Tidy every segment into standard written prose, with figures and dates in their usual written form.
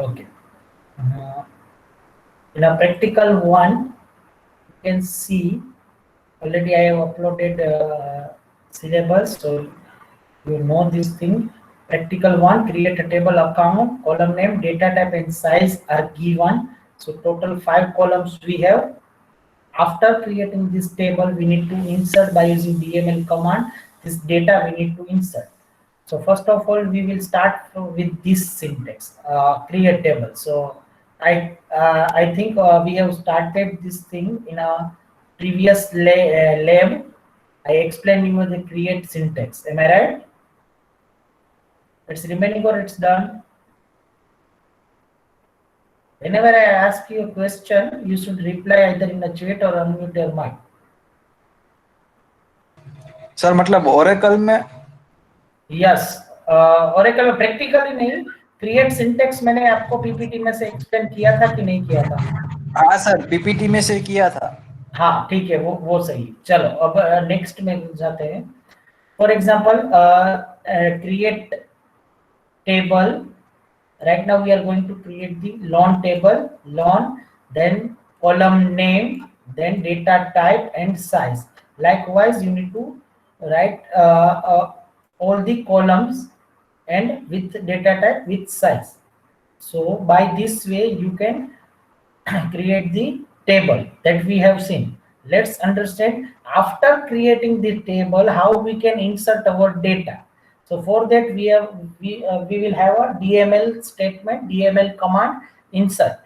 Okay. Uh, in a practical one, you can see already I have uploaded syllabus, so you know this thing. Practical one, create a table account, column name, data type and size are given. So total 5 columns we have. After creating this table, we need to insert by using DML command. This data we need to insert. So first of all, we will start with this syntax, create table. So I think we have started this thing in a previous lab. I explained you the create syntax. Am I right? It's remaining or it's done. Whenever I ask you a question, you should reply either in the chat or unmute your mic. Sir मतलब Oracle में yes, Oracle में practically नहीं, create syntax मैंने आपको PPT में से explain किया था कि नहीं किया था? हाँ सर, पीपीटी में से किया था। हाँ ठीक है, वो सही। चलो अब नेक्स्ट में जाते हैं। For example create table. Right now we are going to create the loan table, loan, then column name, then data type and size. Likewise, you need to write all the columns and with data type with size. So by this way you can create the table that we have seen. Let's understand after creating the table how we can insert our data. So for that we will have a DML statement, DML command insert.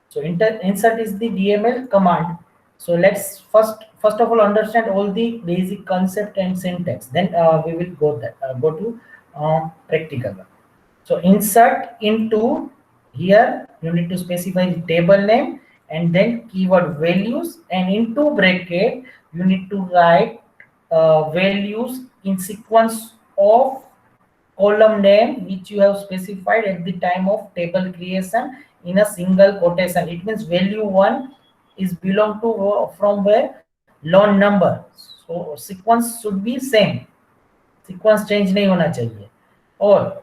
So insert is the DML command. So let's first of all understand all the basic concept and syntax. Then we will go to practical one. So insert into here you need to specify the table name and then keyword values, and into bracket you need to write values in sequence of column name which you have specified at the time of table creation in a single quotation. It means value 1 is belong to from where loan number. So sequence should be same, sequence change नहीं होना चाहिए. Or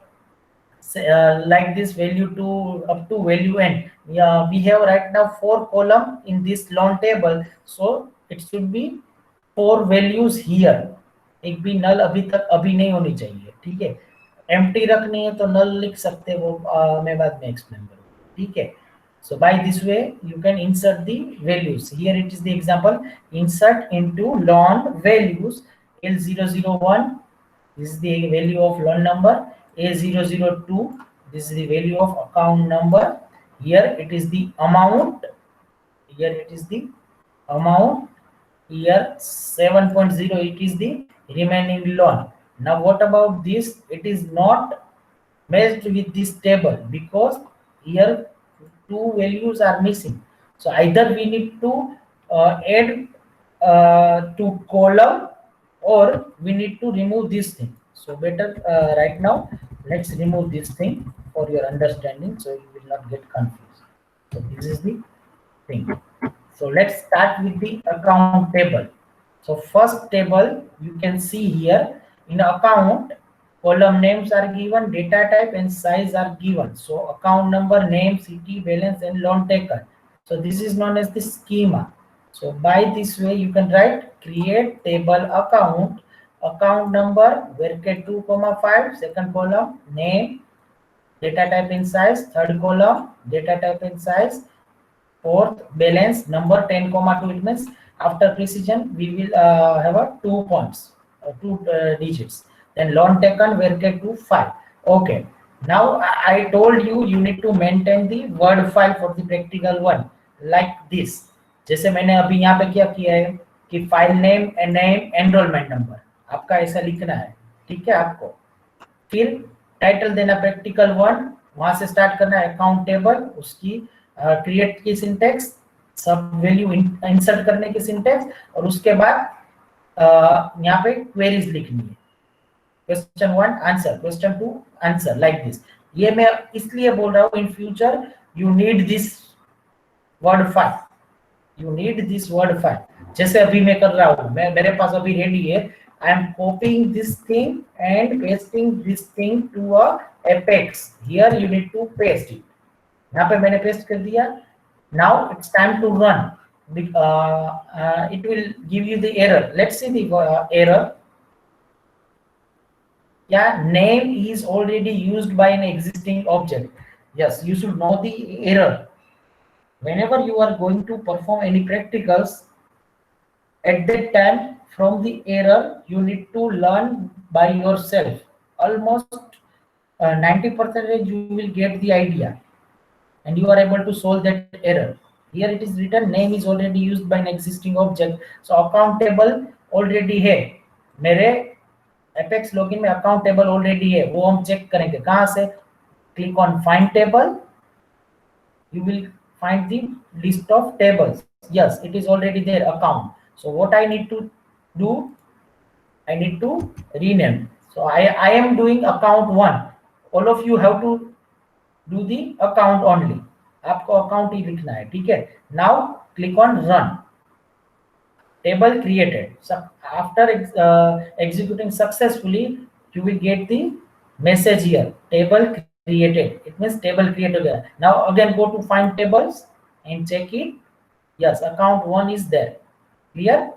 like this value 2 up to value n. Yeah, we have right now 4 column in this long table, so it should be 4 values here. एक भी नल अभी तक अभी नहीं होनी चाहिए, ठीक है? एम्प्टी रखनी है तो नल लिख सकते हो, मैं बाद में एक्सप्लेन करूंगा, ठीक है? So by this way you can insert the values. Here it is the example, insert into loan values L001. This is the value of loan number. A002, this is the value of account number. Here it is the amount. Here it is the amount. Here 7.0, it is the remaining loan. Now what about this? It is not matched with this table because here two values are missing. So either we need to add to column or we need to remove this thing. So better right now let's remove this thing for your understanding so you will not get confused. So this is the thing. So let's start with the account table. So first table you can see here in account, column names are given, data type and size are given. So account number, name, city, balance and loan taken. So this is known as the schema. So by this way you can write create table account, account number, bracket 2, 5, second column, name, data type and size, third column, data type and size, fourth balance number 10, 2. It means after precision we will have a 2 points, 2 digits. Then loan taken bracket 2, 5. Okay, now I told you you need to maintain the word file for the practical one like this. जैसे मैंने अभी यहाँ पे क्या किया है कि file name and name enrolment number आपका ऐसा लिखना है, ठीक है? आपको फिर टाइटल देना प्रैक्टिकल वन, वहां से स्टार्ट करना है अकाउंट टेबल, उसकी क्रिएट की सिंटेक्स, सब वैल्यू इंसर्ट करने की सिंटेक्स, और उसके बाद यहाँ पे क्वेरीज लिखनी है, question 1 answer, question 2 answer, like this. ये मैं इसलिए बोल रहा हूँ in future you need this word file, you need this word file. जैसे अभी मैं कर रहा हूँ, मैं मेरे पास अभी रेडी है, I am copying this thing and pasting this thing to a apex. Here you need to paste it. यहाँ पे मैंने पेस्ट कर दिया. Now it's time to run. It will give you the error. Let's see the error. Yeah, name is already used by an existing object. Yes, you should know the error. Whenever you are going to perform any practicals, at that time from the error you need to learn by yourself. Almost 90% you will get the idea and you are able to solve that error. Here it is written name is already used by an existing object. So account table already है मेरे apex login में account table already है, वो हम check करेंगे कहां से. Click on find table, you will find the list of tables. Yes, it is already there, account. So what I need to do, I need to rename. So I am doing account 1. All of you have to do the account only. आपको account ही लिखना है, ठीक है. Now click on run. Table created. So after executing successfully, you will get the message here, table created. It means table created. Now again go to find tables and check it. Yes, account 1 is there. Clear?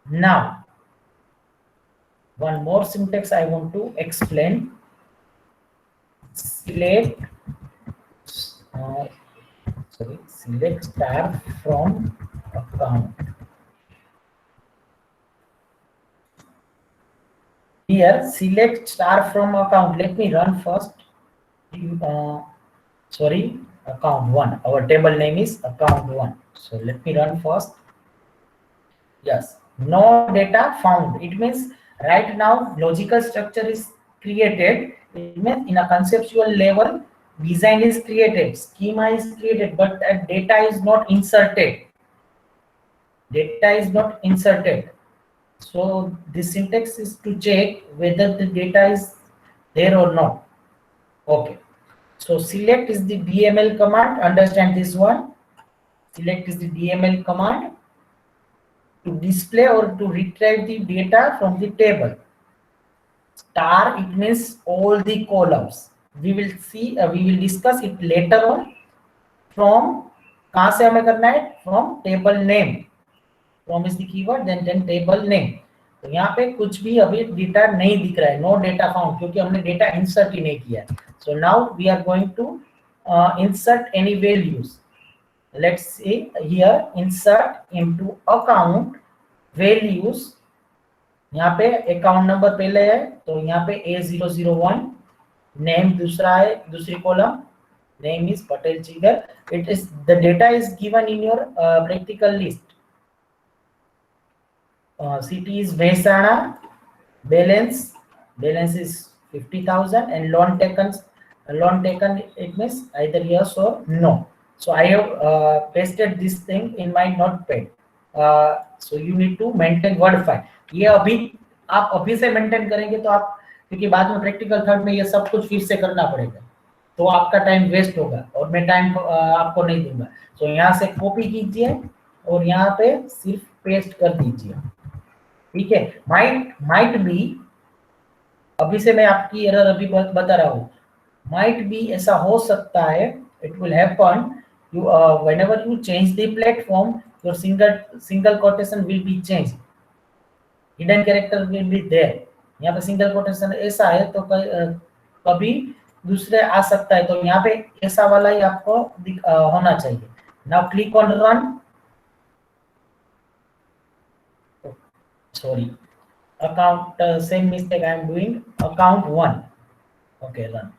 Now one more syntax I want to explain. Select select star from account. Here select star from account. Let me run first. Sorry, account 1. Our table name is account 1. So let me run first. Yes, no data found. It means right now logical structure is created. It means in a conceptual level design is created, schema is created, but that data is not inserted. Data is not inserted. So the syntax is to check whether the data is there or not. Okay, so select is the DML command. Understand this one. Select is the DML command to display or to retrieve the data from the table. Star, it means all the columns. We will see, we will discuss it later on. From कहाँ से हमें करना है? From table name. From is the keyword, then table name. तो यहाँ पे कुछ भी अभी डेटा नहीं दिख रहा है, नो डेटा फाउंड, क्योंकि हमने डेटा इंसर्ट ही नहीं किया. So now we are going to insert any values. Let's see here insert into account values. यहाँ पे अकाउंट नंबर पहले है तो यहाँ पे A001, नेम दूसरा है, दूसरी कॉलम नेम इज पटेल जिगर. It is the data is given in your practical list. City is Mehsana. Balance is 50,000 and loan taken it means either yes or no. So I have pasted this thing in my notepad. So you need to maintain word file. ये अभी आप अभी से maintain करेंगे तो आप, क्योंकि बाद में प्रैक्टिकल थर्ड में ये सब कुछ फिर से करना पड़ेगा तो आपका टाइम वेस्ट होगा और मैं टाइम आपको नहीं दूंगा. तो यहाँ से कॉपी कीजिए और यहाँ पे सिर्फ पेस्ट कर दीजिए, ठीक है. माइट बी, अभी से मैं आपकी एरर अभी बता रहा हूँ. माइट बी ऐसा हो सकता है, it will happen, you whenever you change the platform your single quotation will be changed, hidden character will be there. यहाँ पे सिंगल कोटेशन ऐसा है तो कभी दूसरे आ सकता है, तो यहाँ पे ऐसा वाला ही आपको होना चाहिए. Now click on run. Sorry, account same mistake I am doing. Account 1. Okay, run.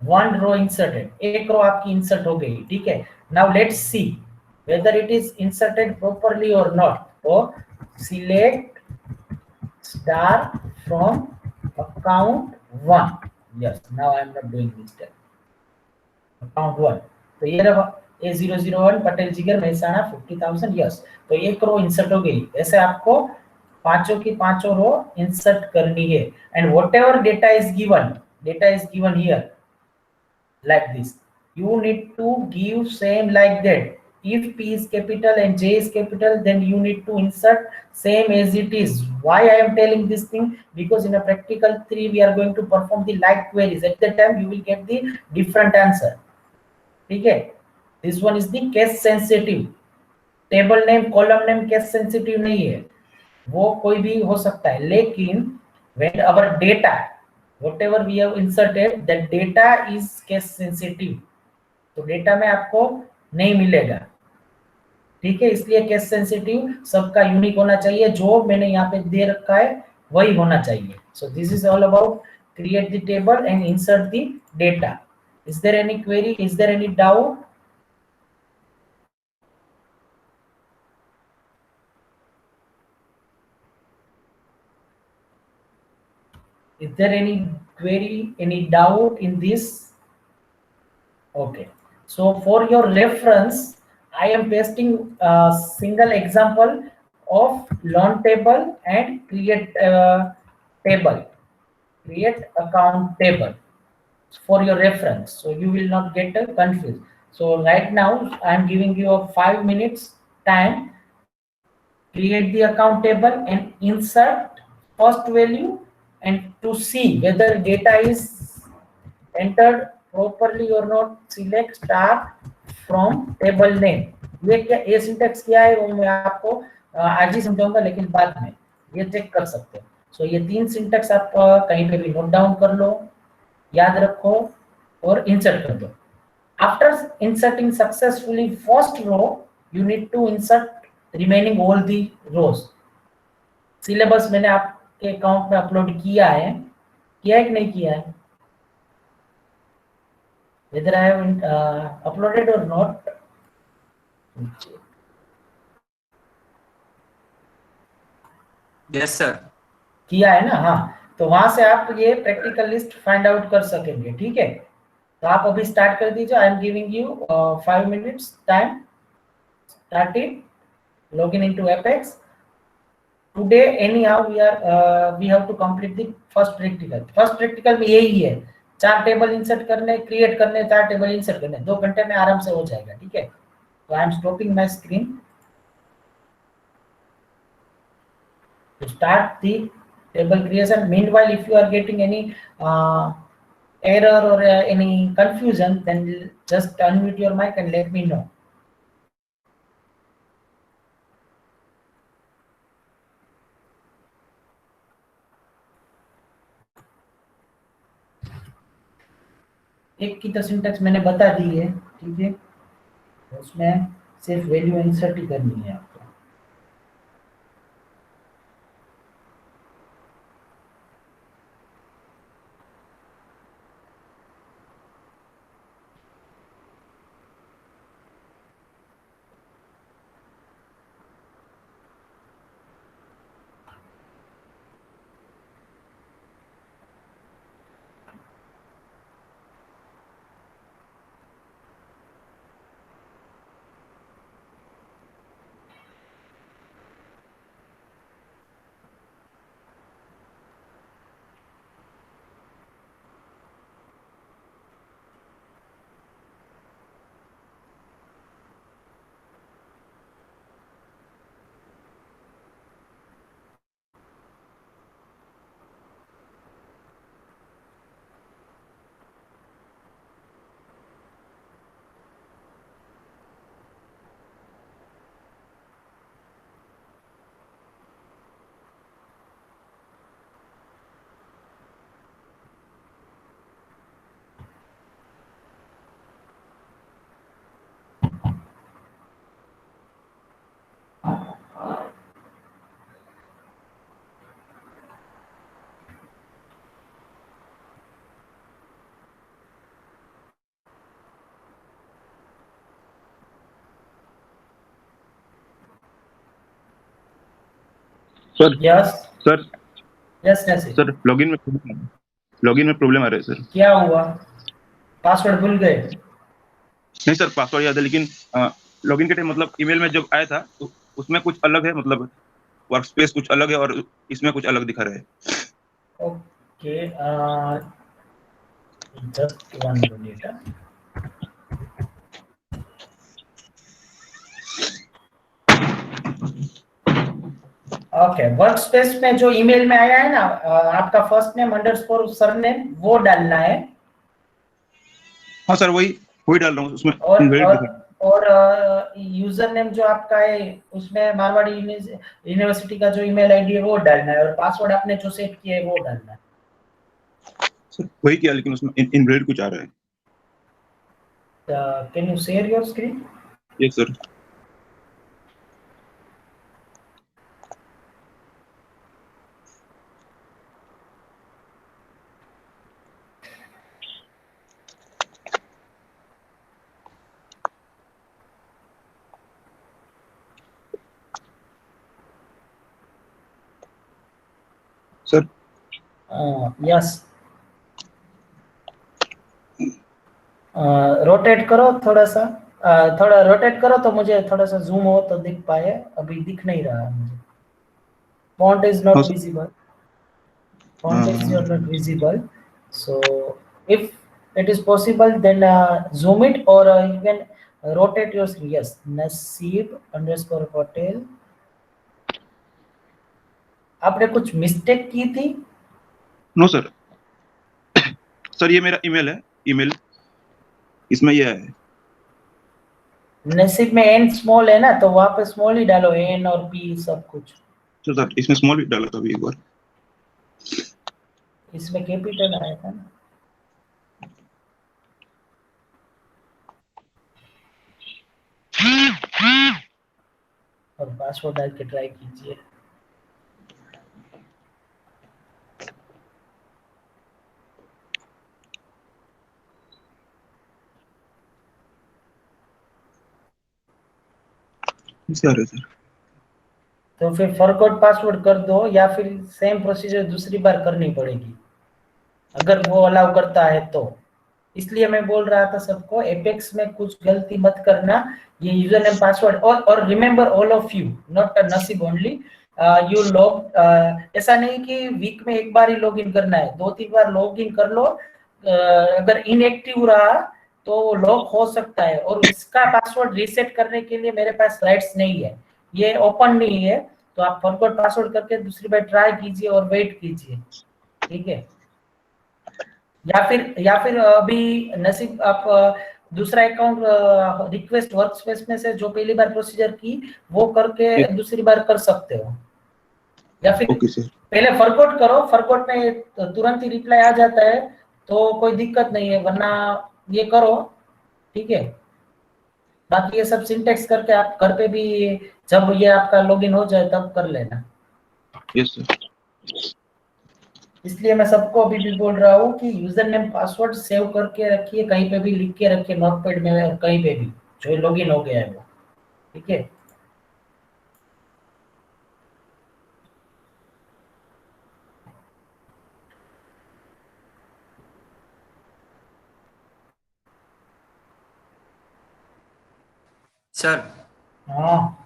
One row inserted. एक रो आपकी इंसर्ट हो गई, ठीक है. Now let's see whether it is inserted properly or not. So select star from account 1. Yes, now I am not doing mistake. Account 1. तो ये रहा A001 Patel जिगर मेहसाना 50,000. यस, तो एक रो इंसर्ट हो गई. ऐसे आपको पांचों की पांचों रो इंसर्ट करनी है. And whatever data is given here like this, you need to give same like that. If P is capital and J is capital, then you need to insert same as it is. Why I am telling this thing? Because in a practical 3 we are going to perform the like queries. At that time you will get the different answer. ठीक है, this one is the case sensitive. Table name, column name case sensitive नहीं है, वो कोई भी हो सकता है, लेकिन when our data whatever we have inserted that data is case sensitive, तो डेटा में आपको नहीं मिलेगा, ठीक है, इसलिए केस सेंसिटिव सबका यूनिक होना चाहिए, जो मैंने यहाँ पे दे रखा है वही होना चाहिए। So this is all about create the table and insert the data. Is there any query, is there any doubt? Is there any query, any doubt in this? Okay, so for your reference I am pasting a single example of loan table and create table, create account table for your reference, so you will not get confused. So right now I am giving you a 5 minutes time, create the account table and insert first value and to see whether data is entered properly or not, select start from table name। ये क्या, ये syntax क्या है वो मैं आपको आज ही समझाऊंगा, लेकिन बाद में ये चेक कर सकते हो। सो ये 3 सिंटेक्स आप कहीं पे भी नोट डाउन कर लो, याद रखो और इंसर्ट कर दो। After inserting successfully first row you need to insert remaining all the rows. Syllabus मैंने आपके अकाउंट में अपलोड किया है कि नहीं किया है? Whether I have uploaded or not, yes sir. किया है ना? हाँ, तो वहां से आप ये प्रैक्टिकल लिस्ट फाइंड आउट कर सकेंगे, ठीक है। तो आप अभी स्टार्ट कर दीजिए, I am giving you 5 minutes time, starting login into Apex. Today anyhow we have to complete the first practical. First practical में यही है, 4 टेबल इंसर्ट करने, क्रिएट करने, 4 टेबल इंसर्ट करने, 2 घंटे में आराम से हो जाएगा, ठीक है। तो I am stopping my screen to start the table creation. Meanwhile, if you are getting any error or any confusion, then just unmute your mic and let me know. एक की तो सिंटेक्स मैंने बता दी है, ठीक है, उसमें सिर्फ वैल्यू इंसर्ट ही करनी है आपको। Sir yes sir yes yes sir login में प्रॉब्लम आ रहा है सर। क्या हुआ? पासवर्ड भूल गए? नहीं सर, पासवर्ड याद है, लेकिन लॉगिन के टाइम मतलब ईमेल में जब आया था तो उसमें कुछ अलग है, मतलब वर्क स्पेस कुछ अलग है और इसमें कुछ अलग दिखा रहा है। Okay, just 1 minute. Okay, work space में जो ईमेल में आया है ना, आपका फर्स्ट नेम अंडरस्कोर सरनेम वो डालना है। हाँ सर, वही वही डाल रहा हूँ, उसमें और इनवैलिड और दिखा रहा है। और यूजर नेम जो आपका है उसमें मारवाड़ी यूनिवर्सिटी का जो ईमेल आईडी है वो डालना है, और पासवर्ड आपने जो सेट किया है वो डालना है। सर वही किया, लेकिन उसमें इनवैलिड कुछ आ रहा है। Can you share your screen? Yes sir. Sir yes, rotate करो थोड़ा सा, थोड़ा रोटेट करो तो मुझे थोड़ा सा जूम हो तो दिख पाए, अभी दिख नहीं रहा है मुझे। फॉन्ट इज हाँ not sir. Visible, font is not visible, so if it is possible then zoom it, or you can rotate your screen. Yes, Naseeb underscore Patel, आपने कुछ मिस्टेक की थी? No sir. सर ये मेरा email है, email इसमें ये है। नसीब में एन स्मॉल है ना, तो वहां पे स्मॉल ही डालो, एन और पी सब कुछ। सर इसमें स्मॉल भी डाला था अभी एक बार। इसमें कैपिटल आया था ना। और पासवर्ड डाल के ट्राई कीजिए। इसे आ रहा है सर। तो फिर फॉरगॉट पासवर्ड कर दो, या फिर सेम प्रोसीजर दूसरी बार करनी पड़ेगी अगर वो अलाउ करता है तो। इसलिए मैं बोल रहा था सबको, एपेक्स में कुछ गलती मत करना। ये यूजर नेम पासवर्ड, और remember all of you, not नसीब ओनली, यू लॉग, ऐसा नहीं कि वीक में एक बार ही लॉग इन करना है, 2-3 बार लॉग इन कर लो। अगर इनएक्टिव रहा तो लॉक हो सकता है, और इसका पासवर्ड रीसेट करने के लिए मेरे पास राइट्स नहीं है, ये ओपन नहीं है। तो आप फॉरगॉट पासवर्ड करके दूसरी बार ट्राई कीजिए और वेट कीजिए, ठीक है? या फिर अभी नसीब आप दूसरा अकाउंट रिक्वेस्ट वर्कस्पेस में से जो पहली बार प्रोसीजर की वो करके दूसरी बार कर सकते हो, या फिर ओके सर। पहले फॉरगॉट करो, फॉरगॉट में तुरंत ही रिप्लाई आ जाता है तो कोई दिक्कत नहीं है, वरना ये करो, ठीक है? बाकी ये सब सिंटेक्स करके आप घर पे भी जब ये आपका लॉगिन हो जाए तब कर लेना। Yes sir. इसलिए मैं सबको अभी भी बोल रहा हूँ कि यूजर नेम पासवर्ड सेव करके रखिए, कहीं पे भी लिख के रखिए, नोटपैड में और कहीं पे भी जो लॉगिन हो गया है वो, ठीक है? सर हाँ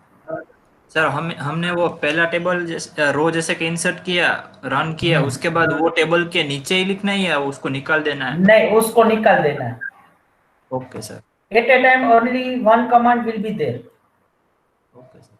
सर हमने वो पहला टेबल जैसे रो जैसे कि इंसर्ट किया, रन किया, उसके बाद वो टेबल के नीचे ही लिखना ही है, उसको निकाल देना है? नहीं, उसको निकाल देना है। Okay sir. At a time only one command will be there. Okay sir.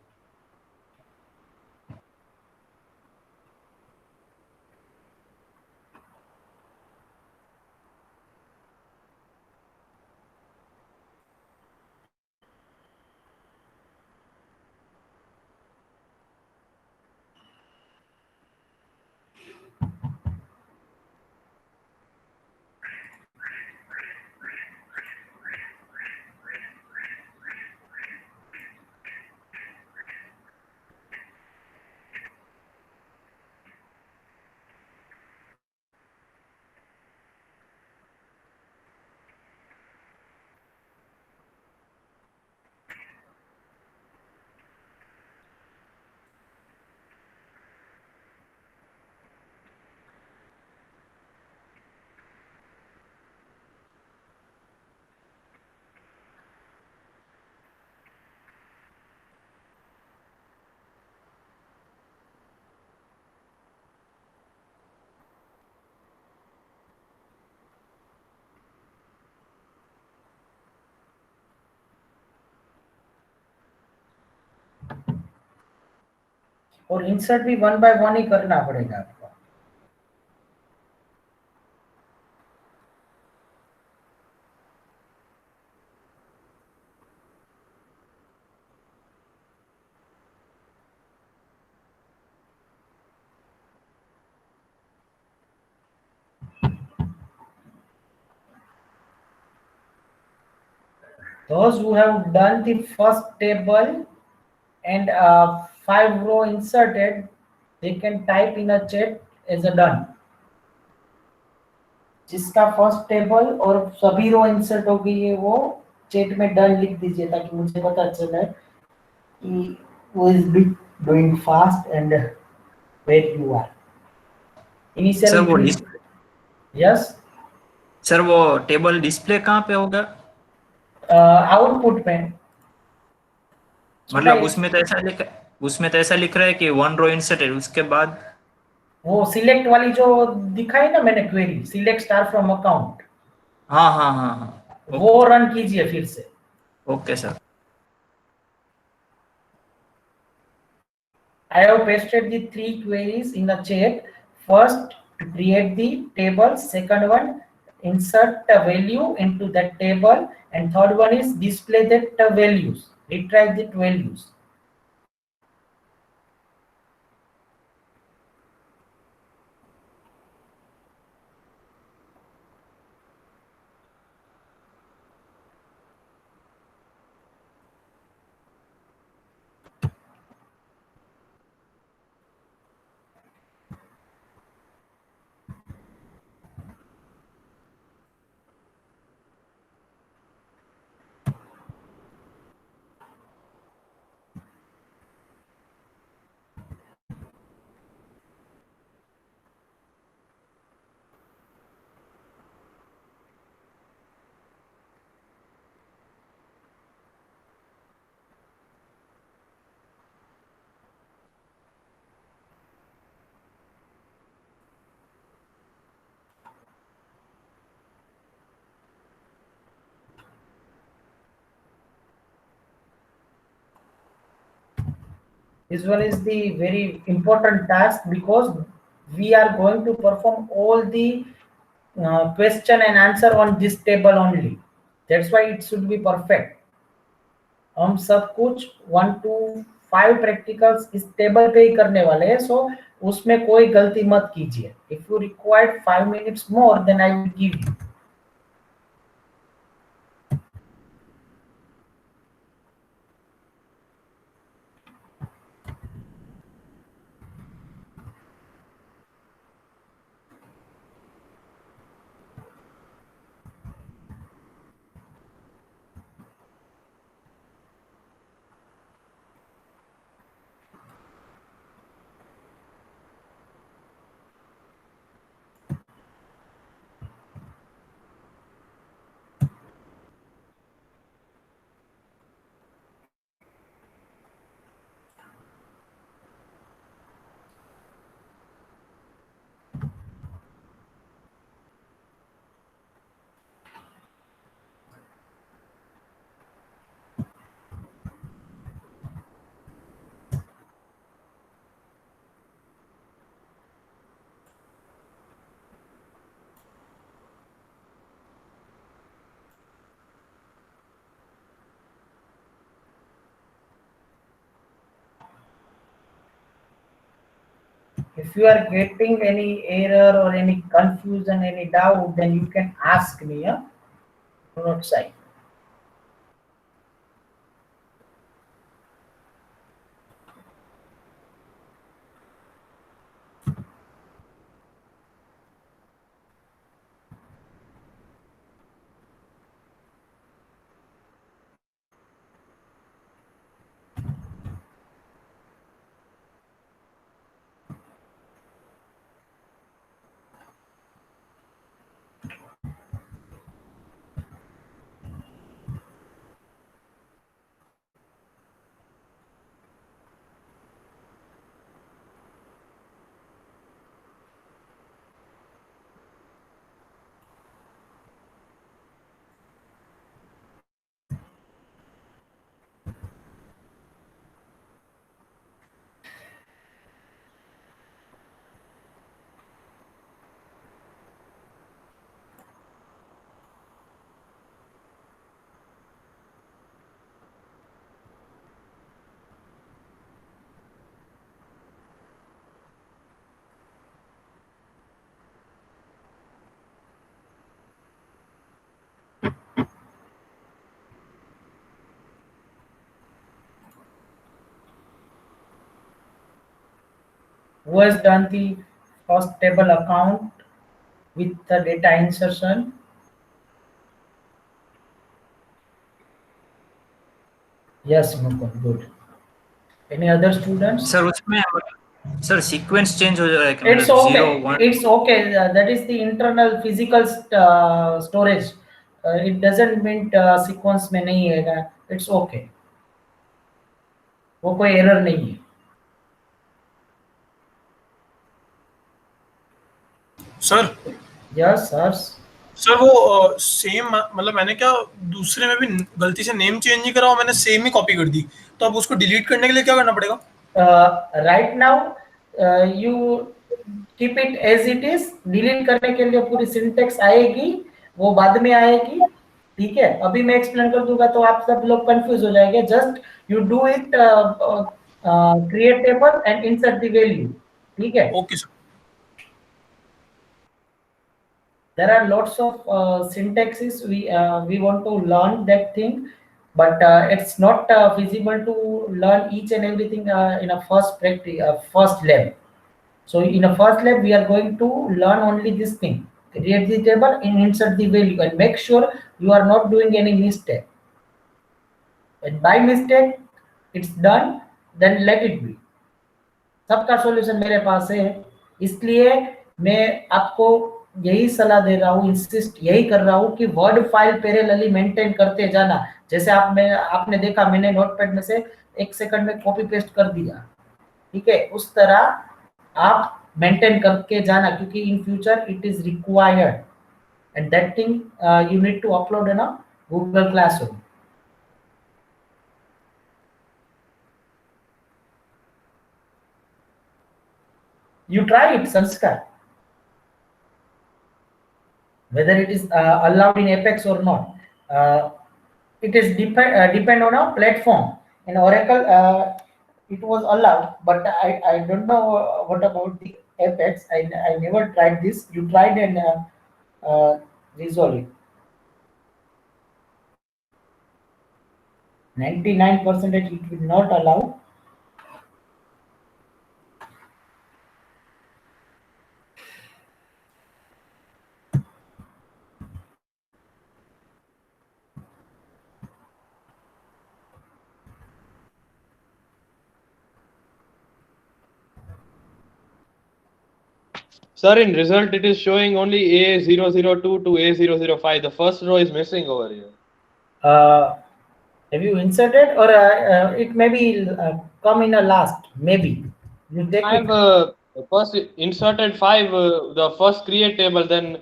और इंसर्ट भी 1 बाय 1 ही करना पड़ेगा आपको। Those who have done the first table and 5 row inserted, they can type in a chat as a done. जिसका first table और सभी रो insert हो गई है वो चैट में डन लिख दीजिए ताकि मुझे पता चले कि who is doing fast and where you are. Sir वो Initially, yes, सर वो टेबल डिस्प्ले कहाँ पे होगा? आउटपुट में मतलब उसमें तो ऐसा लिख रहा है कि 1 रो इंसर्टेड, उसके बाद वो सिलेक्ट वाली जो दिखाई ना मैंने query select star from account, हाँ हाँ हाँ हाँ, वो रन कीजिए फिर से. Okay sir. I have pasted the 3 queries in the chat. First, to create the table. Second one, insert a value into that table. And third one is display that values, retrieve that values. This one is the very important task because we are going to perform all the question and answer on this table only. That's why it should be perfect. हम सब कुछ 1 to 5 practicals इस table पे ही करने वाले हैं, सो उसमें कोई गलती मत कीजिए. If you required 5 minutes more then I will give you. If you are getting any error or any confusion, any doubt, then you can ask me. Yeah? Do not shy. Who has done the first table account with the data insertion? Yes, Mukul, good. Any other students? Sir उसमें sir sequence change हो जाएगा कि It's मतलब zero okay. One It's okay. That is the internal physical storage. It doesn't mean sequence में नहीं है. It's okay. वो कोई error नहीं है. Sir Yes, sir. सर वो सेम मतलब मैंने क्या दूसरे में भी गलती से नेम चेंज नहीं करा और मैंने सेम ही कॉपी कर दी, तो अब उसको डिलीट करने के लिए क्या करना पड़ेगा? Right now, you keep it as it is. Delete करने के लिए पूरी syntax आएगी, वो बाद में आएगी. ठीक है, अभी मैं एक्सप्लेन कर दूंगा तो आप सब लोग कंफ्यूज हो जाएंगे. Just you do it, create table and insert the value. ठीक है. Okay sir. There are lots of syntaxes we want to learn that thing, but it's not feasible to learn each and everything in a first lab. So in a first lab we are going to learn only this thing: create the table and insert the value, and make sure you are not doing any mistake. And by mistake it's done, then let it be. सबका solution मेरे पास है, इसलिए मैं आपको यही सलाह दे रहा हूँ, इंसिस्ट यही कर रहा हूँ कि वर्ड फाइल पैरेलली मेंटेन करते जाना. जैसे आपने देखा मैंने नोटपैड में से 1 सेकंड में कॉपी पेस्ट कर दिया. ठीक है, उस तरह आप मेंटेन करके जाना, क्योंकि in future it is required and that thing you need to upload in a Google classroom. You try it, Sanskar. Whether it is allowed in Apex or not, it is depend on a platform. In Oracle, it was allowed, but I don't know what about the Apex. I never tried this. You tried and resolve it. 99% it will not allow. Sir, in result, it is showing only A002 to A005. The first row is missing over here. Have you inserted, or it may be come in a last? Maybe you take I it. have first inserted 5, the first create table, then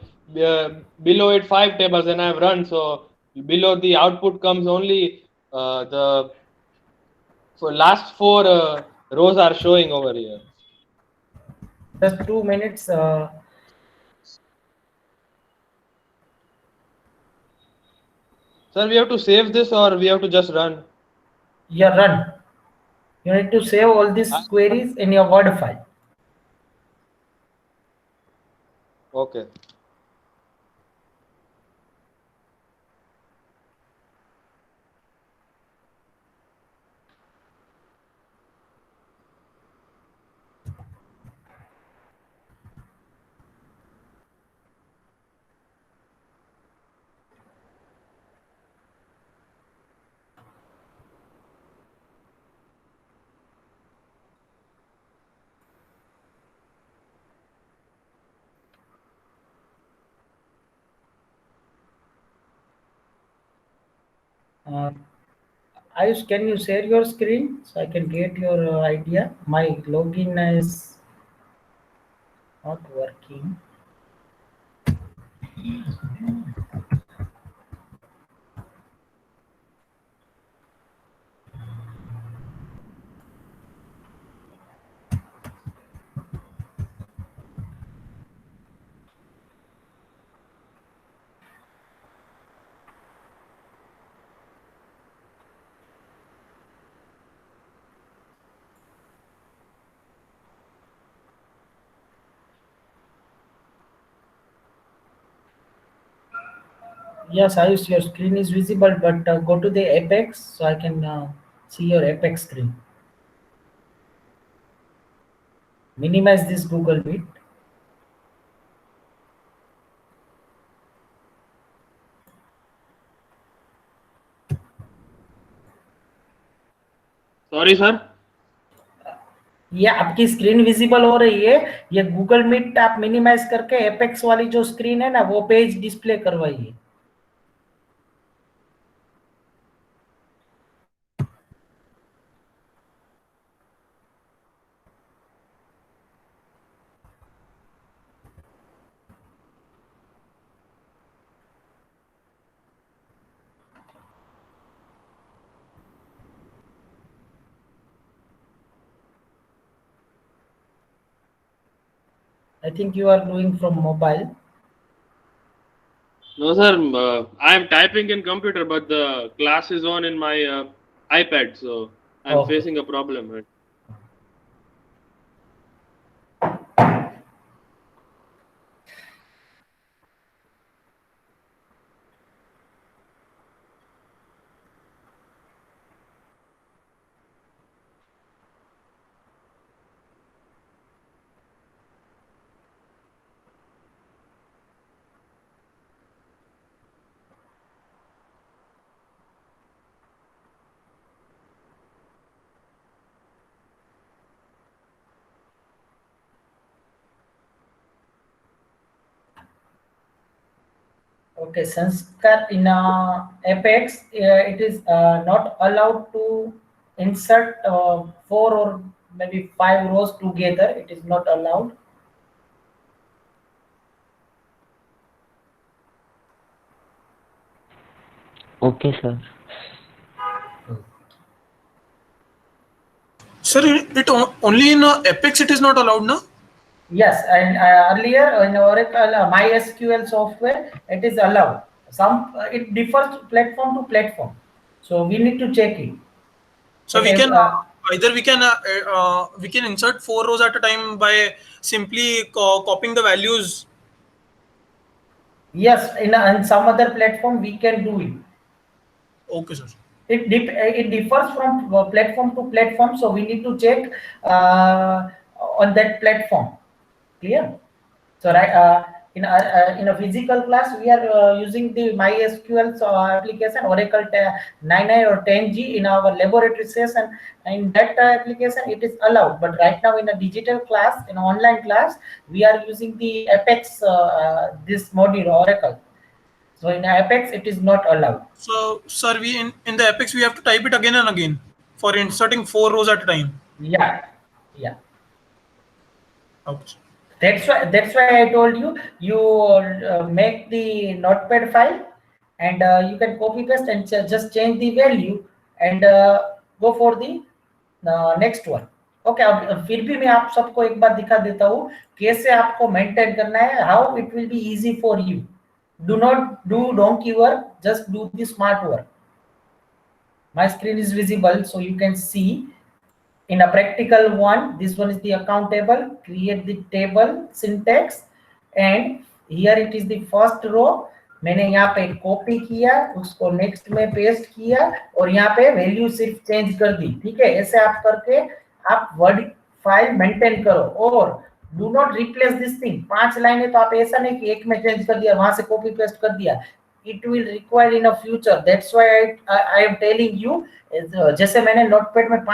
below it 5 tables, and I have run. So below the output comes only the last 4 rows are showing over here. Just 2 minutes. Sir, we have to save this or we have to just run? Yeah, run. You need to save all these queries in your Word file. Okay. Ayush, can you share your screen so I can get your idea? My login is not working. Yes, Ayush, your screen is visible, but go to the Apex so I can see your Apex screen. minimize this Google Meet. Sorry, sir. ये आपकी screen visible हो रही है, ये Google meet आप minimise करके apex वाली जो स्क्रीन है ना वो पेज डिस्प्ले करवाइए। I think you are doing from mobile. No, sir. I am typing in computer, but the class is on in my iPad, so I'm Okay. facing a problem. Right? Okay, Sanskar, in Apex, it is not allowed to insert 4 or maybe 5 rows together. It is not allowed. Okay, sir. Sir, only in Apex it is not allowed, no? Yes, and earlier in Oracle MySQL software, it is allowed. Some it differs platform to platform, so we need to check it. So Okay, we can either we can insert 4 rows at a time by simply copying the values. Yes, in some other platform we can do it. Okay, sir. It differs from platform to platform, so we need to check on that platform. Clear? So in a physical class we are using the MySQL application Oracle 99 or 10G in our laboratory session. In that application it is allowed, but right now in a digital class, in an online class, we are using the Apex this module Oracle. So in Apex it is not allowed. So, sir, we in the Apex we have to type it again and again for inserting 4 rows at a time. Yeah. Okay. That's why I told you make the notepad file and you can copy paste and just change the value and go for the next one. Okay, अब फिर भी मैं आप सबको एक बार दिखा देता हूँ कैसे आपको मेंटेन करना है, how it will be easy for you. Do not do donkey work, just do the smart work. My screen is visible so you can see. In a practical one, this one is the account table. Create the table syntax and here it is the first row. मैंने यहाँ पे copy किया, उसको next में paste किया और यहाँ पे वैल्यू सिर्फ चेंज कर दी. ठीक है, ऐसे आप करके आप वर्ड फाइल मेंटेन करो और do not replace this thing. 5 लाइनें तो आप ऐसा नहीं कि एक में चेंज कर दिया, वहां से कॉपी पेस्ट कर दिया. It will require in a future. That's why I am telling you. जैसे मैंने नोटपैड में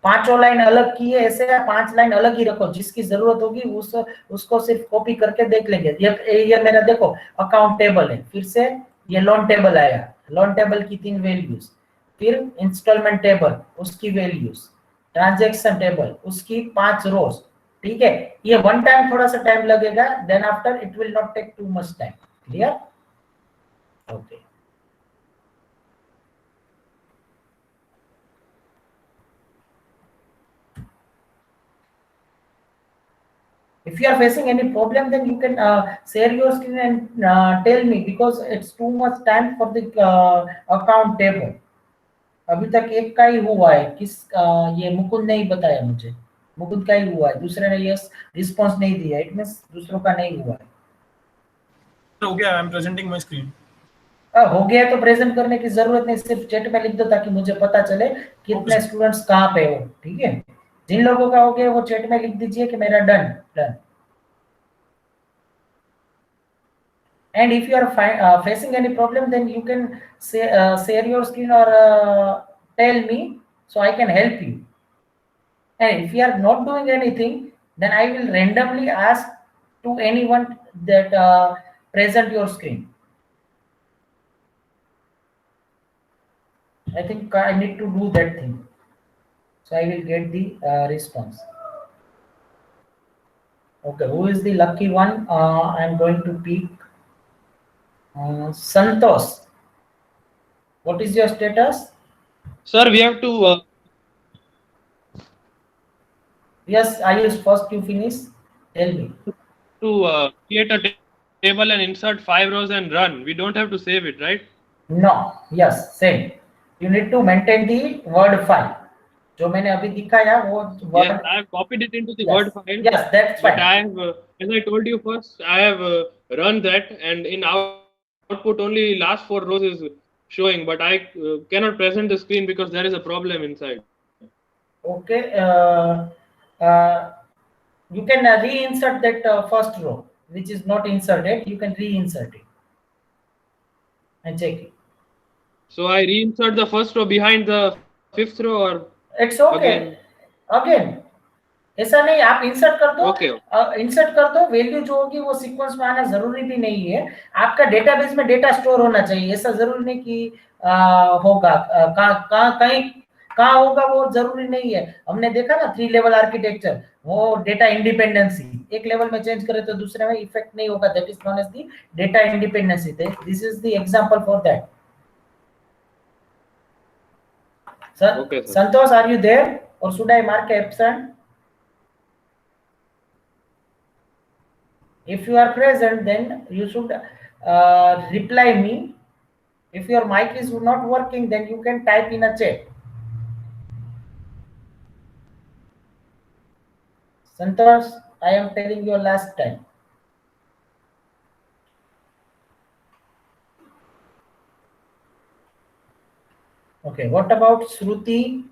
पांचों लाइन अलग की है, ऐसे 5 लाइन अलग ही रखो. जिसकी जरूरत होगी उसको सिर्फ कॉपी करके देख लेंगे. ये मेरा देखो अकाउंट टेबल है, फिर से ये लोन टेबल आया, लोन टेबल की 3 वैल्यूज, फिर इंस्टॉलमेंट टेबल उसकी वैल्यूज, ट्रांजैक्शन टेबल उसकी 5 रोज. ठीक है, ये वन टाइम थोड़ा सा टाइम लगेगा, then after it will not take too much time. Clear? Okay. If you are facing any problem, then you can share your screen and tell me, because it's too much time for the account table. अभी तक एक का ही हुआ है. ये मुकुंद ने ही बताया मुझे, मुकुंद का ही हुआ है, दूसरे ने यस रिस्पांस नहीं दिया. इट मींस दूसरों का नहीं हुआ है. हो गया, I am presenting my screen. हो गया तो प्रेजेंट करने की जरूरत नहीं, सिर्फ चैट में लिख दो ताकि मुझे पता चले कितने स्टूडेंट्स कहाँ पे हो. ठीक है, जिन लोगों का हो गया वो चैट में लिख दीजिए कि मेरा done done. And if you are facing any problem, then you can say, share your screen or tell me so I can help you. And if you are not doing anything, then I will randomly ask to anyone that present your screen. I think I need to do that thing, so I will get the response. Okay, who is the lucky one? I'm going to pick Santosh. What is your status? Sir, we have to Yes, Ayush, first you finish. Tell me. create a table and insert 5 rows and run. We don't have to save it, right? No, yes, same. You need to maintain the word file. जो मैंने अभी दिखाया वो word. Yes, I have copied it into the Yes. Word file. Yes, that's But fine. I have, as I told you first, I have run that, and in output only last 4 rows is showing, but I cannot present the screen because there is a problem inside. Okay. You can reinsert that first row which is not inserted. You can reinsert it and check it. So I reinsert the first row behind the 5th row, or It's okay. Again ऐसा नहीं, आप insert कर दो. Okay. Insert कर दो. Value जो होगी वो सीक्वेंस में आना जरूरी भी नहीं है. आपका डेटाबेस में डेटा स्टोर होना चाहिए. ऐसा जरूरी नहीं कि होगा कहाँ होगा वो जरूरी नहीं है. हमने देखा ना 3 लेवल आर्किटेक्चर, वो डेटा इंडिपेंडेंसी. एक लेवल में चेंज करे तो दूसरे में इफेक्ट नहीं होगा. That is known as the data independence. This is the example for that. Okay, sir. Santosh, are you there or should I mark absent? If you are present, then you should reply me. If your mic is not working, then you can type in a chat. Santosh, I am telling you last time. Okay, what about Shruti?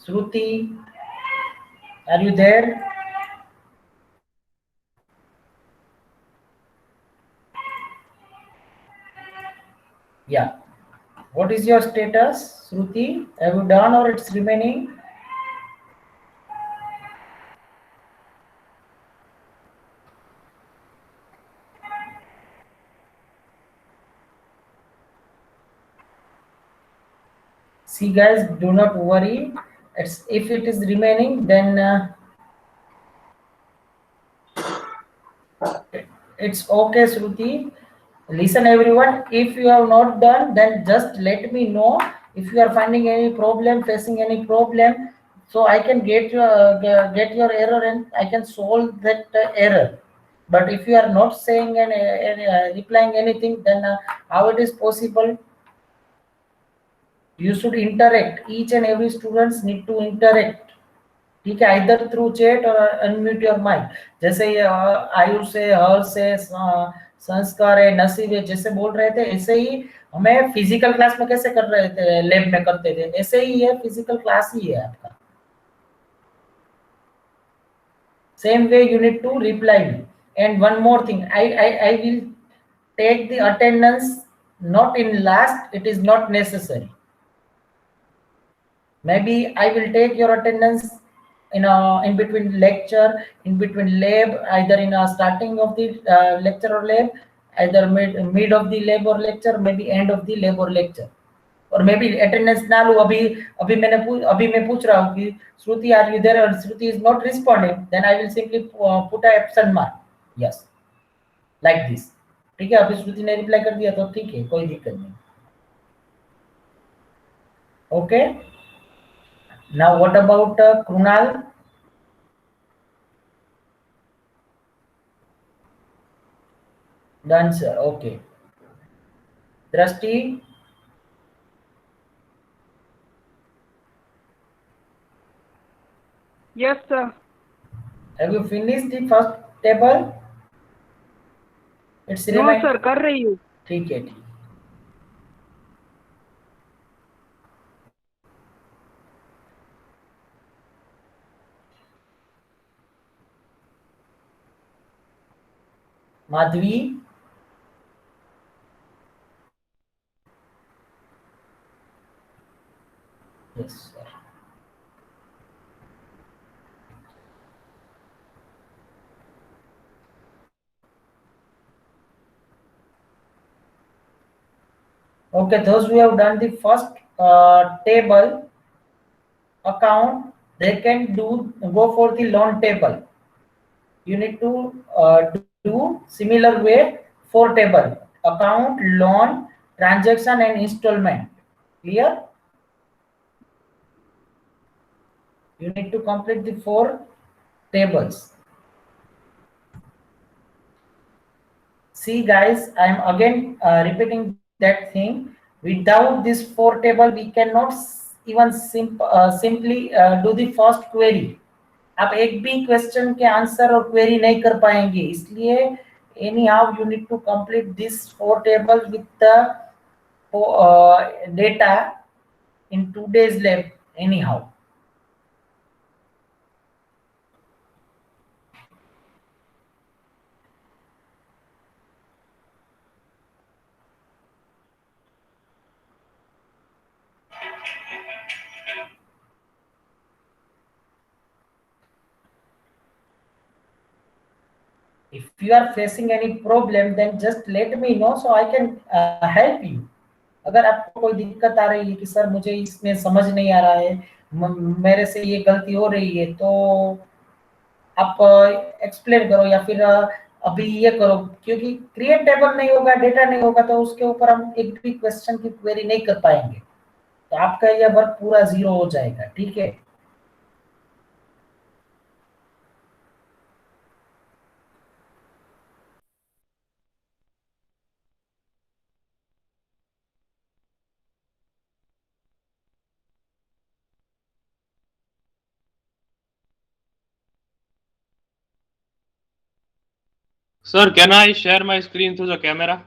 Shruti, are you there? Yeah. What is your status, Shruti? Have you done or it's remaining? See guys, do not worry. If it is remaining, then it's okay, Shruti. Listen everyone, if you have not done, then just let me know. If you are finding any problem, facing any problem, so I can get your error and I can solve that error. But if you are not saying and replying anything, then how it is possible? You should interact. Each and every students need to interact. ठीक है, either through chat और unmute your mic. जैसे ये आयुष से, हर से, संस्कार है, नसीब है, जैसे बोल रहे थे, ऐसे ही हमें फिजिकल क्लास में कैसे कर रहे थे, लैब में करते थे, ऐसे ही है फिजिकल क्लास ही है आपका. Same way you need to reply me. And one more thing, I will take the attendance not in last. It is not necessary. Maybe I will take your attendance in between lecture, in between lab, either in a starting of the lecture or lab, either mid of the lab or lecture, maybe end of the lab or lecture, or maybe attendance ना लूं. अभी मैं पूछ रहा हूँ कि Shruti, are you there? और Shruti is not responding, then I will simply put a absent mark. Yes, like this. ठीक है, अभी Shruti ने reply कर दिया तो ठीक है, कोई दिक्कत नहीं. Okay. Now what about Krunal? Done, sir. Okay. Drashti? Yes, sir. Have you finished the first table? It's No, remain. sir, कर रही हूँ. ठीक है, ठीक है। Madhavi, yes sir. Okay, those who have done the first table account, they can go for the loan table. You need to do similar way for table: account, loan, transaction, and installment. Clear? You need to complete the 4 tables. See guys, I am again repeating that thing. Without this 4 table, we cannot even simply do the first query. आप एक भी question के answer और query नहीं कर पाएंगे, इसलिए anyhow you need to complete this 4 table with the data in 2 days lab anyhow. If you are facing any problem, then just let me know so I can help you. अगर आपको कोई दिक्कत आ रही है कि sir मुझे इसमें समझ नहीं आ रहा है, मेरे से ये गलती हो रही है, तो आप एक्सप्लेन करो या फिर अभी ये करो, क्योंकि क्रिएट टेबल नहीं होगा, डेटा नहीं होगा, तो उसके ऊपर हम एक भी क्वेश्चन की क्वेरी नहीं कर पाएंगे, तो आपका यह वर्क पूरा 0 हो जाएगा. ठीक है. Sir, can I share my screen through the camera?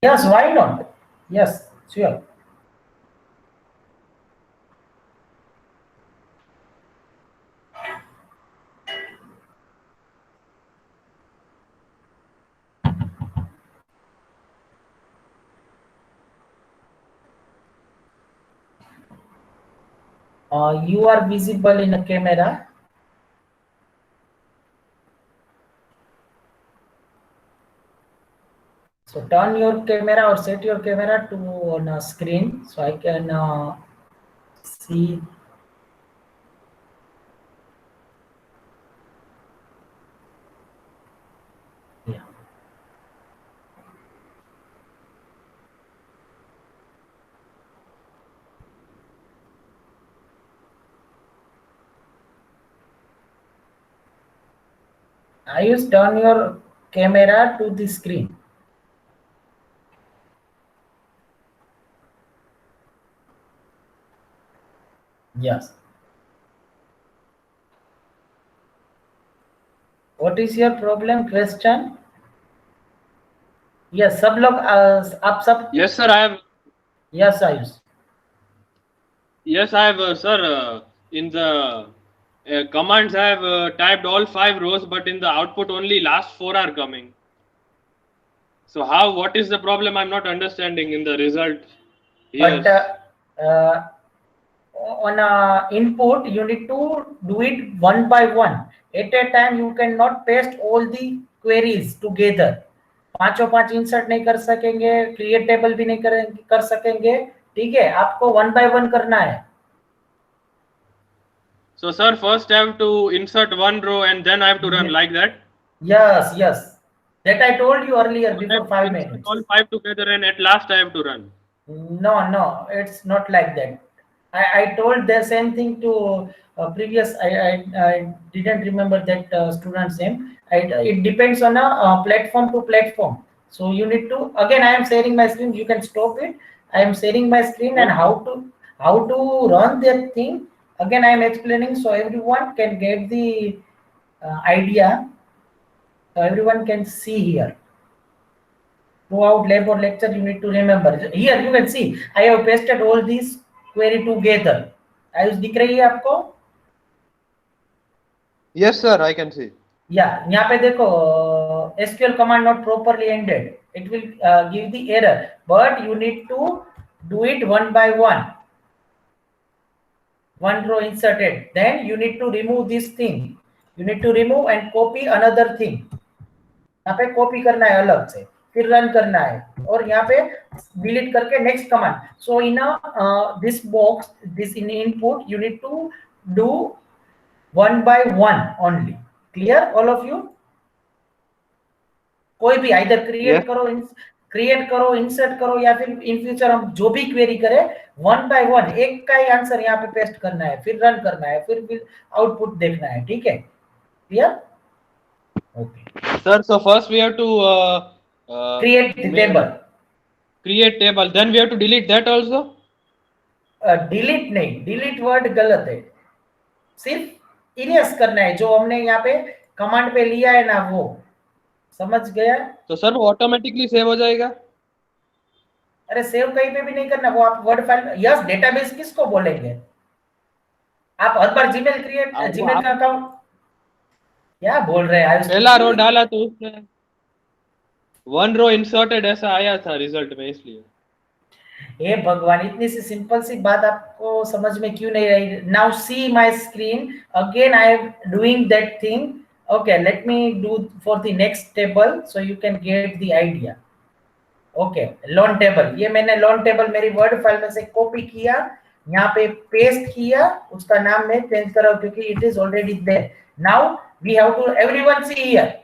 Yes, why not? Yes, sure. You are visible in a camera. So turn your camera or set your camera to on a screen so I can see. Yeah. I use turn your camera to the screen. Yes. What is your problem, question? Yes, सब लोग आप सब. Yes, sir. I have. Yes, Ayush. Yes, I have, sir. In the commands, I have typed all 5 rows, but in the output, only last 4 are coming. So how? What is the problem? I'm not understanding in the result. Yes. But on input, you need to do it one by one. At a time, you cannot paste all the queries together. 5 insert नहीं कर सकेंगे, create table भी नहीं कर सकेंगे. ठीक है, आपको 1 by 1 करना है. So, sir, first I have to insert 1 row and then I have to run like that. Yes, yes. That I told you earlier before 5 minutes. All 5 together and at last I have to run. No, it's not like that. I told the same thing to previous. I didn't remember that student's name. It depends on a platform to platform. So you need to, again, I am sharing my screen. You can stop it. I am sharing my screen and how to run that thing. Again, I am explaining so everyone can get the idea. So everyone can see here. throughout lab or lecture you need to remember. Here you can see I have pasted all these query together. Ayush दिख रही है आपको? Yes, sir, I can see. या यहाँ पे देखो SQL command not properly ended. It will give the error, but you need to do it one by one. One row inserted. Then you need to remove this thing. You need to remove and copy another thing. यहाँ पे copy करना है अलग से, फिर run करना है और यहाँ पे डिलीट करके next command. So in this box, this in input you need to do one by one only. Clear all of you? कोई भी आइदर क्रिएट करो, इंसर्ट करो या फिर इन फ्यूचर हम जो भी क्वेरी करें वन बाय वन एक का ही आंसर यहाँ पे पेस्ट करना है, फिर रन करना है, फिर आउटपुट देखना है. ठीक है? Clear? Okay Sir, so first we have to create the table. create table, then we have to delete that also. Delete नहीं, डिलीट वर्ड गलत है, सिर्फ इरेज करना है जो हमने यहाँ पे कमांड पे लिया है ना, वो समझ गया? तो सर वो ऑटोमेटिकली सेव हो जाएगा? अरे सेव कहीं पे भी नहीं करना, वो आप वर्ड फाइल. यस, डेटाबेस किसको बोलेंगे? आप हर बार जीमेल का अकाउंट क्या बोल रहे हैं? पहला रो डाला तो उसमें वन रो इंसर्टेड ऐसा आया था रिजल्ट में, इसलिए. हे भगवान, इतनी सी सिंपल सी बात आपको समझ में क्यों नहीं रही? Now see my screen again, I am doing that thing. Okay, let me do for the next table so you can get the idea. Okay, loan table. ये मैंने लोन टेबल मेरी वर्ड फाइल में से copy किया, यहाँ पे paste किया, उसका नाम मैं चेंज कर रहा हूं क्योंकि it is already there. Now we have to everyone see here,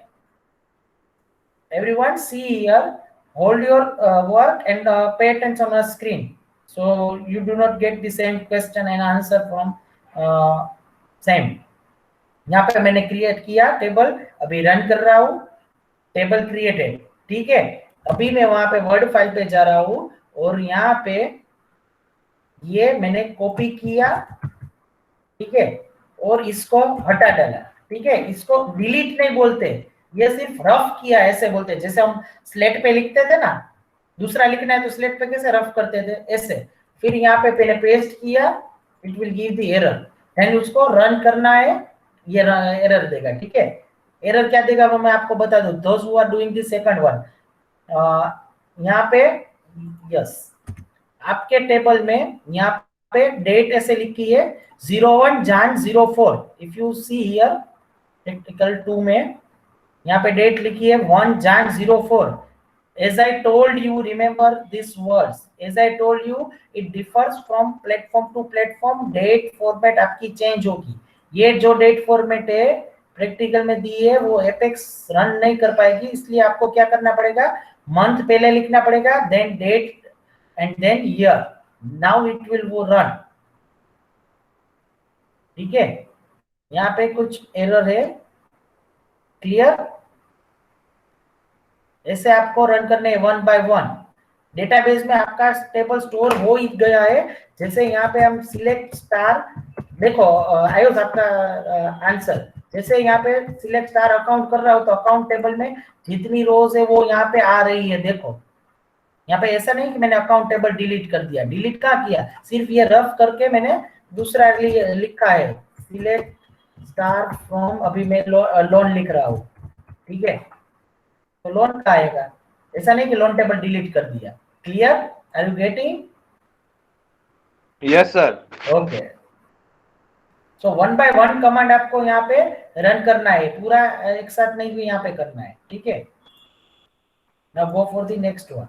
everyone see here, hold your work and pay attention on the screen so you do not get the same question and answer from same. यहाँ पे मैंने create किया table, अभी run कर रहा हूँ. Table created. ठीक है, अभी मैं वहां पे वर्ड फाइल पे जा रहा हूँ और यहाँ पे ये मैंने कॉपी किया. ठीक है, और इसको हटा डाला. ठीक है, इसको डिलीट नहीं बोलते, ये सिर्फ रफ किया ऐसे बोलते हैं. जैसे हम स्लेट पे लिखते थे ना, दूसरा लिखना है तो स्लेट पे कैसे रफ करते थे, ऐसे. फिर यहाँ पे मैंने पेस्ट किया, it will give the error. Then उसको रन करना है, ये एरर देगा. ठीक है, एरर क्या देगा वो मैं आपको बता दूं. Those who are doing the second one, यहाँ पे यस, आपके टेबल में यहाँ पे डेट ऐसे लिखी है 01 Jan 04. If you see here practical 2 में यहाँ पे डेट लिखी है 1 Jan 04. As I told you, remember these words. As I told you, it differs from platform to platform. Date format आपकी चेंज होगी. ये जो डेट फॉर्मेट है प्रैक्टिकल में दी है वो एपेक्स रन नहीं कर पाएगी, इसलिए आपको क्या करना पड़ेगा, मंथ पहले लिखना पड़ेगा, then date and then year. Now it will वो रन. ठीक है, यहाँ पे कुछ एरर है. क्लियर? ऐसे आपको रन करने वन बाय वन. डेटाबेस में आपका टेबल स्टोर हो ही गया है. जैसे यहाँ पे हम सिलेक्ट स्टार, देखो आयुष आपका आंसर, जैसे यहाँ पे सिलेक्ट स्टार अकाउंट कर रहा हो तो अकाउंट टेबल में जितनी रोज है वो यहाँ पे आ रही है. देखो यहाँ पे ऐसा नहीं कि मैंने अकाउंट टेबल डिलीट कर दिया. डिलीट कहाँ किया, सिर्फ ये रफ करके मैंने दूसरा लिखा है सिलेक्ट स्टार फ्रॉम. अभी मैं लोन लिख रहा हूँ. ठीक है, तो लोन का आएगा, ऐसा नहीं कि लोन टेबल डिलीट कर दिया. Clear? Are you getting? Yes sir. Okay, so one by one command आपको यहाँ पे रन करना है, पूरा एक साथ नहीं भी यहाँ पे करना है. ठीक है, now go for the next one.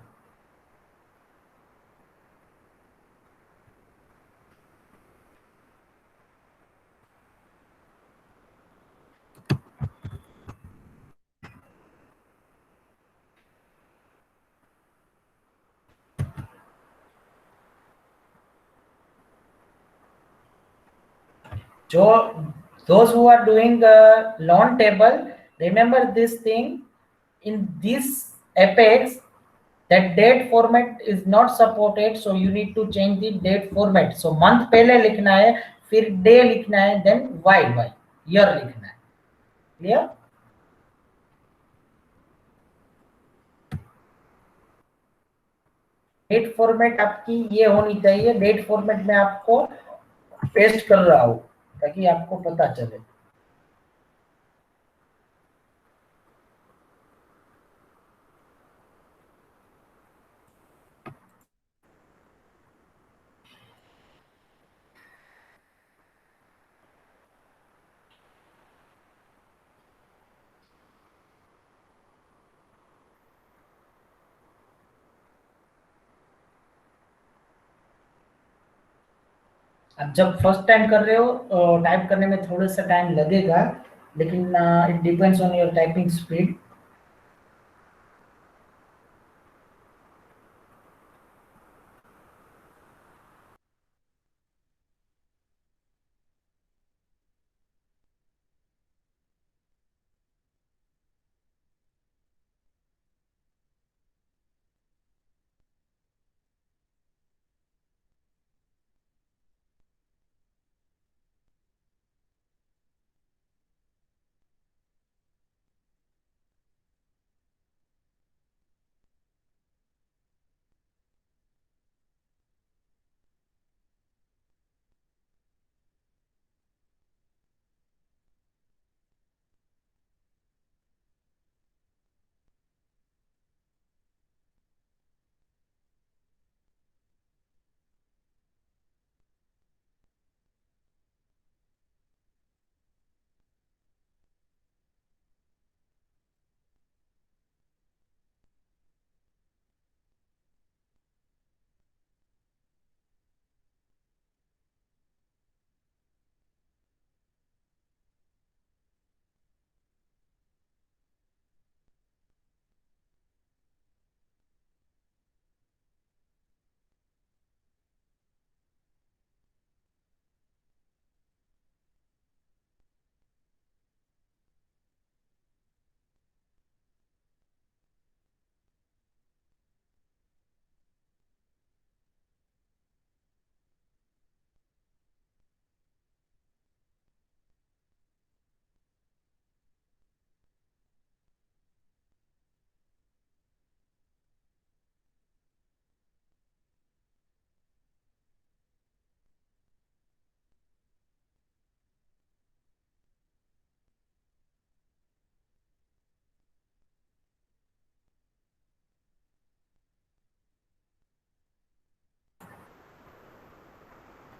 Those who are doing loan table, remember this thing. In this Apex, that date format is not supported, so you need to change the date format. So month पहले लिखना है, फिर day लिखना है, then y year लिखना है. Clear? Date format आपकी ये होनी चाहिए, डेट फॉर्मेट में आपको पेस्ट कर रहा हूं ताकि आपको पता चले। अब जब फर्स्ट टाइम कर रहे हो टाइप करने में थोड़ा सा टाइम लगेगा, लेकिन it depends on your typing speed.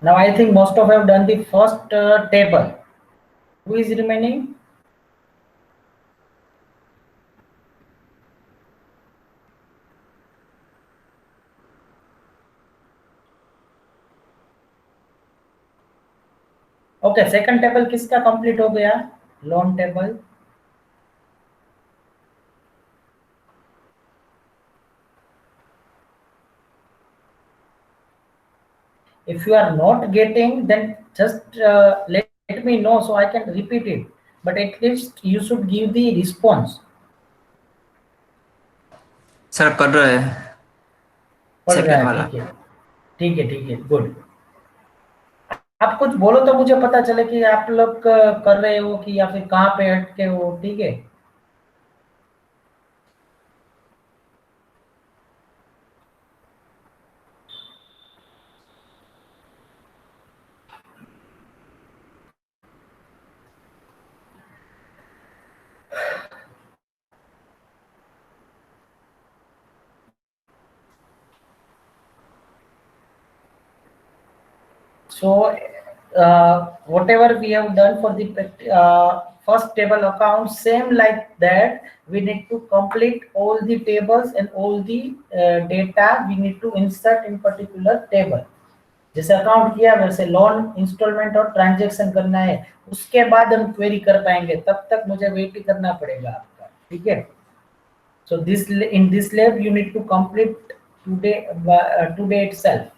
Now I think most of you have done the first table. Who is remaining? Okay, second table किसका कंप्लीट हो गया? Loan table. If you are not getting, then just let me know so I can repeat it. But at least you should give the response. Sir कर रहे हैं पढ़ रहा second है, वाला। ठीक है, ठीक है, ठीक है, गुड। आप कुछ बोलो तो मुझे पता चले कि आप लोग कर रहे हो कि या फिर कहाँ पे अटके हो, ठीक है। So whatever we have done for the first table account, same like that, we need to complete all the tables and all the data we need to insert in particular table. जैसे account किया वैसे loan, instalment और transaction करना है, उसके बाद हम query कर पाएंगे, तब तक मुझे वेट ही करना पड़ेगा आपका, ठीक है। So this in this lab you need to complete today itself.